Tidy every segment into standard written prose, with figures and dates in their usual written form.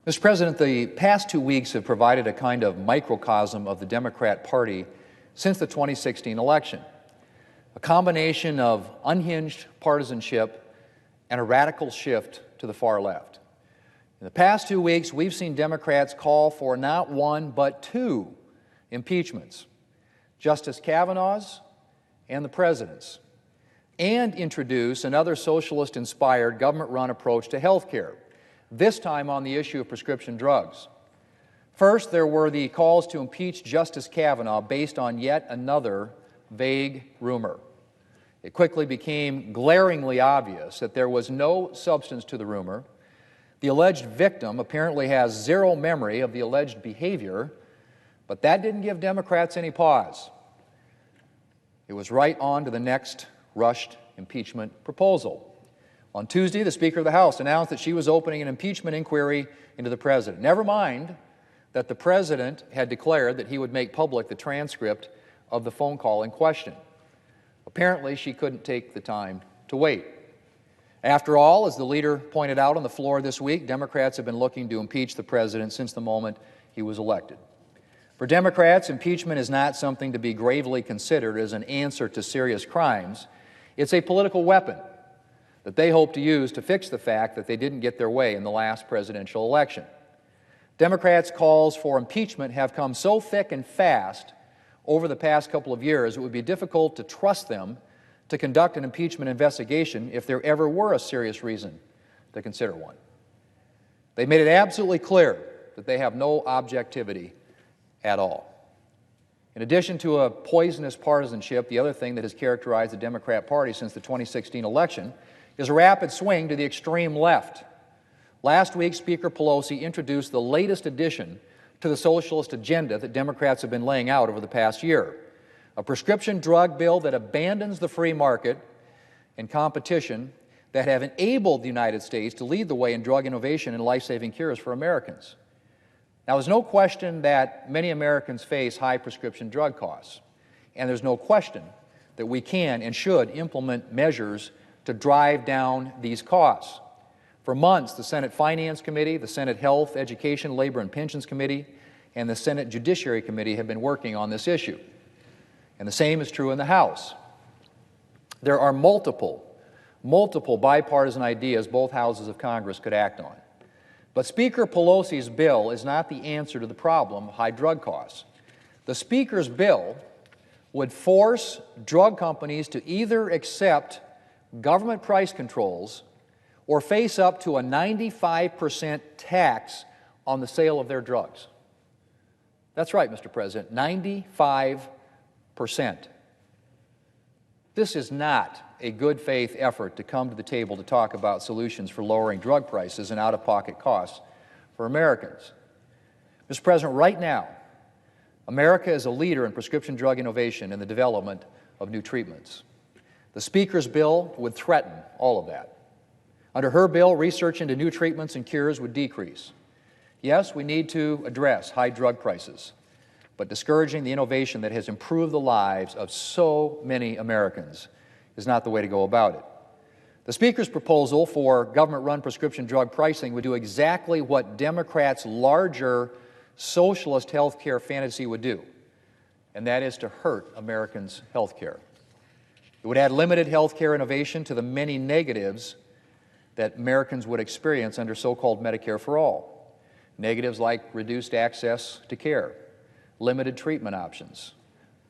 Mr. President, the past 2 weeks have provided a kind of microcosm of the Democrat Party since the 2016 election, a combination of unhinged partisanship and a radical shift to the far left. In the past 2 weeks, we've seen Democrats call for not one, but two impeachments, Justice Kavanaugh's and the President's, and introduce another socialist-inspired, government-run approach to health care, this time on the issue of prescription drugs. First, there were the calls to impeach Justice Kavanaugh based on yet another vague rumor. It quickly became glaringly obvious that there was no substance to the rumor. The alleged victim apparently has zero memory of the alleged behavior, but that didn't give Democrats any pause. It was right on to the next rushed impeachment proposal. On Tuesday, the Speaker of the House announced that she was opening an impeachment inquiry into the President. Never mind that the President had declared that he would make public the transcript of the phone call in question. Apparently, she couldn't take the time to wait. After all, as the leader pointed out on the floor this week, Democrats have been looking to impeach the President since the moment he was elected. For Democrats, impeachment is not something to be gravely considered as an answer to serious crimes. It's a political weapon that they hope to use to fix the fact that they didn't get their way in the last presidential election. Democrats' calls for impeachment have come so thick and fast over the past couple of years, it would be difficult to trust them to conduct an impeachment investigation if there ever were a serious reason to consider one. They made it absolutely clear that they have no objectivity at all. In addition to a poisonous partisanship, the other thing that has characterized the Democrat Party since the 2016 election is a rapid swing to the extreme left. Last week, Speaker Pelosi introduced the latest addition to the socialist agenda that Democrats have been laying out over the past year, a prescription drug bill that abandons the free market and competition that have enabled the United States to lead the way in drug innovation and life-saving cures for Americans. Now, there's no question that many Americans face high prescription drug costs, and there's no question that we can and should implement measures to drive down these costs. For months, the Senate Finance Committee, the Senate Health, Education, Labor, and Pensions Committee, and the Senate Judiciary Committee have been working on this issue. And the same is true in the House. There are multiple bipartisan ideas both houses of Congress could act on. But Speaker Pelosi's bill is not the answer to the problem of high drug costs. The Speaker's bill would force drug companies to either accept government price controls or face up to a 95% tax on the sale of their drugs. That's right, Mr. President, 95%. This is not a good faith effort to come to the table to talk about solutions for lowering drug prices and out-of-pocket costs for Americans. Mr. President, right now, America is a leader in prescription drug innovation and the development of new treatments. The Speaker's bill would threaten all of that. Under her bill, research into new treatments and cures would decrease. Yes, we need to address high drug prices, but discouraging the innovation that has improved the lives of so many Americans is not the way to go about it. The Speaker's proposal for government-run prescription drug pricing would do exactly what Democrats' larger socialist health care fantasy would do, and that is to hurt Americans' health care. It would add limited health care innovation to the many negatives that Americans would experience under so-called Medicare for All. Negatives like reduced access to care, limited treatment options,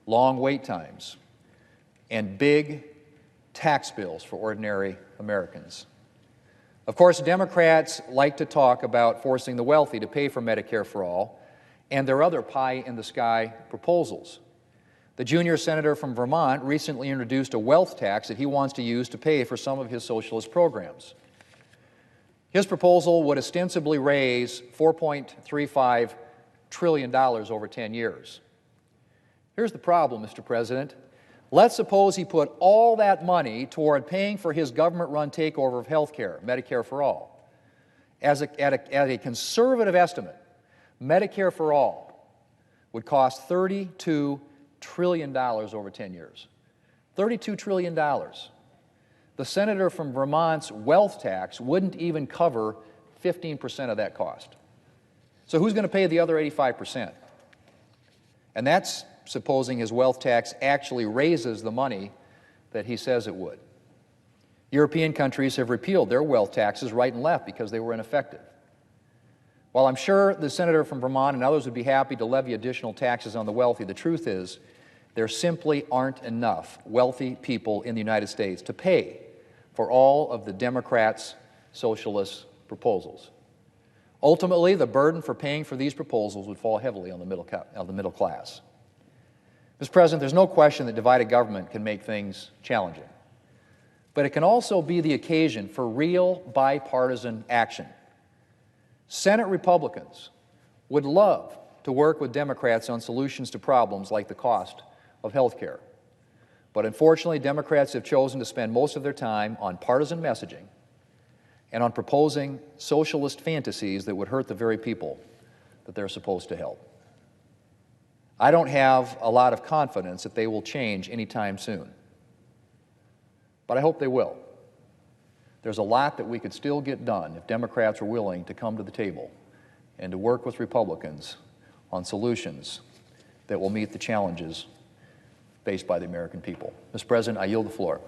long wait times, and big tax bills for ordinary Americans. Of course, Democrats like to talk about forcing the wealthy to pay for Medicare for All and their other pie-in-the-sky proposals. The junior senator from Vermont recently introduced a wealth tax that he wants to use to pay for some of his socialist programs. His proposal would ostensibly raise $4.35 trillion over 10 years. Here's the problem, Mr. President. Let's suppose he put all that money toward paying for his government-run takeover of health care, Medicare for All. At a conservative estimate, Medicare for All would cost $32 trillion over 10 years. $32 trillion. The senator from Vermont's wealth tax wouldn't even cover 15% of that cost. So who's going to pay the other 85%? And that's supposing his wealth tax actually raises the money that he says it would. European countries have repealed their wealth taxes right and left because they were ineffective. While I'm sure the senator from Vermont and others would be happy to levy additional taxes on the wealthy, the truth is there simply aren't enough wealthy people in the United States to pay for all of the Democrats' socialist proposals. Ultimately, the burden for paying for these proposals would fall heavily on the middle class. Mr. President, there's no question that divided government can make things challenging, but it can also be the occasion for real bipartisan action. Senate Republicans would love to work with Democrats on solutions to problems like the cost of health care. But unfortunately, Democrats have chosen to spend most of their time on partisan messaging and on proposing socialist fantasies that would hurt the very people that they're supposed to help. I don't have a lot of confidence that they will change anytime soon, but I hope they will. There's a lot that we could still get done if Democrats were willing to come to the table and to work with Republicans on solutions that will meet the challenges faced by the American people. Mr. President, I yield the floor.